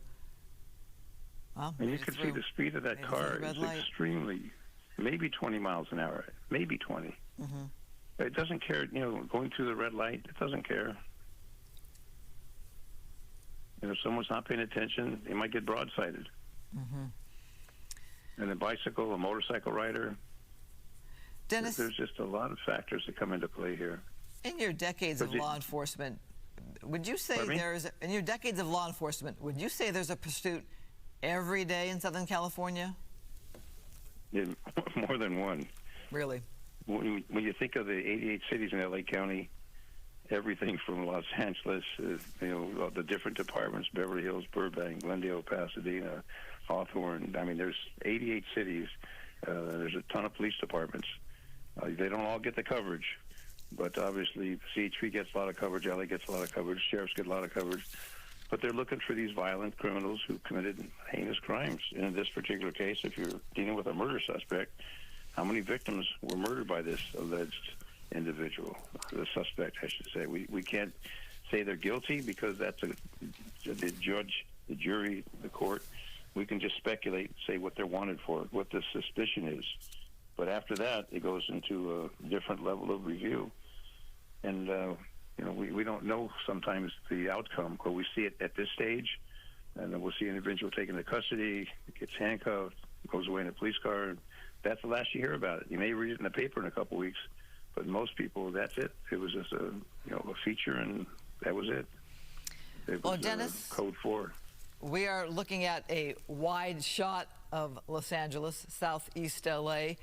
Well, and you can see the speed of that car is extremely, maybe 20 miles an hour, maybe 20. It doesn't care, you know, going through the red light, it doesn't care. And if someone's not paying attention, they might get broadsided. And a bicycle, a motorcycle rider. Dennis, there's just a lot of factors that come into play here. In your decades of law enforcement, would you say in your decades of law enforcement, would you say there's a pursuit every day in Southern California? Yeah, more than one. Really? When you think of the 88 cities in LA County, everything from Los Angeles, you know, the different departments, Beverly Hills, Burbank, Glendale, Pasadena, Hawthorne. I mean, there's 88 cities. There's a ton of police departments. They don't all get the coverage, But obviously, CHP gets a lot of coverage, LA gets a lot of coverage, sheriffs get a lot of coverage. But they're looking for these violent criminals who committed heinous crimes. And in this particular case, if you're dealing with a murder suspect, how many victims were murdered by this alleged individual, the suspect, I should say? We can't say they're guilty because that's the judge, the jury, the court. We can just speculate, say what they're wanted for, what the suspicion is. But after that, it goes into a different level of review. And, we don't know sometimes the outcome, but we see it at this stage. And then we'll see an individual taken into custody, gets handcuffed, goes away in a police car. And that's the last you hear about it. You may read it in the paper in a couple weeks, but most people, that's it. It was just a feature, and that was it. It was, Dennis, Code 4. We are looking at a wide shot of Los Angeles, southeast LA.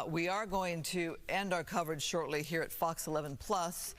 We are going to end our coverage shortly here at Fox 11 Plus.